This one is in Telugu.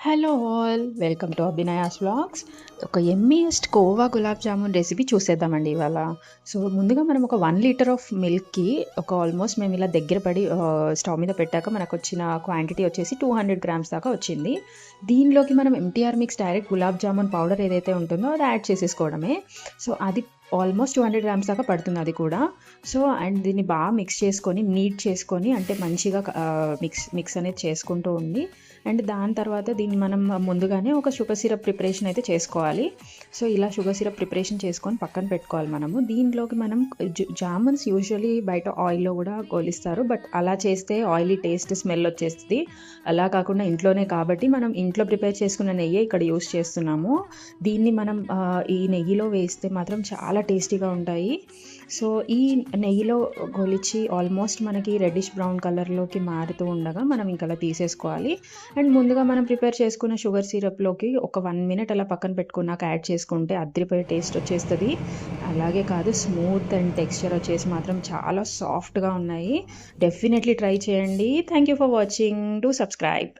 Hello all, welcome to Abhinaya's vlogs. ఒక ఎమ్మీయెస్ట్ కోవా గులాబ్ జామున్ రెసిపీ చూసేద్దామండి ఇవాళ. సో ముందుగా మనం ఒక 1 లీటర్ ఆఫ్ మిల్క్కి ఆల్మోస్ట్ మేము ఇలా దగ్గర పడి స్టవ్ మీద పెట్టాక మనకు వచ్చిన క్వాంటిటీ వచ్చేసి 200 గ్రామ్స్ దాకా వచ్చింది. దీనిలోకి మనం MTR mix direct gulab jamun powder ఏదైతే ఉంటుందో అది యాడ్ చేసేసుకోవడమే. సో అది ఆల్మోస్ట్ 200 గ్రామ్స్ దాకా పడుతుంది అది కూడా. సో అండ్ దీన్ని బాగా మిక్స్ చేసుకొని నీట్ చేసుకొని అంటే మంచిగా మిక్స్ అనేది చేసుకుంటూ ఉండి అండ్ దాని తర్వాత దీన్ని మనం ముందుగానే ఒక షుగర్ సిరప్ ప్రిపరేషన్ అయితే చేసుకోవాలి. సో ఇలా షుగర్ సిరప్ ప్రిపరేషన్ చేసుకొని పక్కన పెట్టుకోవాలి మనము. దీనిలోకి మనం జామున్స్ యూజువలీ బయట ఆయిల్లో కూడా గోలిస్తారు, బట్ అలా చేస్తే ఆయిలీ టేస్ట్ స్మెల్ వచ్చేస్తుంది. అలా కాకుండా ఇంట్లోనే కాబట్టి మనం ఇంట్లో ప్రిపేర్ చేసుకున్న నెయ్యి ఇక్కడ యూస్ చేస్తున్నాము. దీన్ని మనం ఈ నెయ్యిలో వేస్తే మాత్రం చాలా టేస్టీగా ఉంటాయి. సో ఈ నెయ్యిలో గొలిచి ఆల్మోస్ట్ మనకి రెడ్డిష్ బ్రౌన్ కలర్లోకి మారుతూ ఉండగా మనం ఇంకా తీసేసుకోవాలి. అండ్ ముందుగా మనం ప్రిపేర్ చేసుకున్న షుగర్ సిరప్లోకి ఒక 1 మినిట్ అలా పక్కన పెట్టుకున్నాక యాడ్ చేసుకుంటే అద్రిపోయే టేస్ట్ వచ్చేస్తుంది. అలాగే కాదు, స్మూత్ అండ్ టెక్స్చర్ వచ్చేసి మాత్రం చాలా సాఫ్ట్గా ఉన్నాయి. డెఫినెట్లీ ట్రై చేయండి. Thank you for watching. Do subscribe.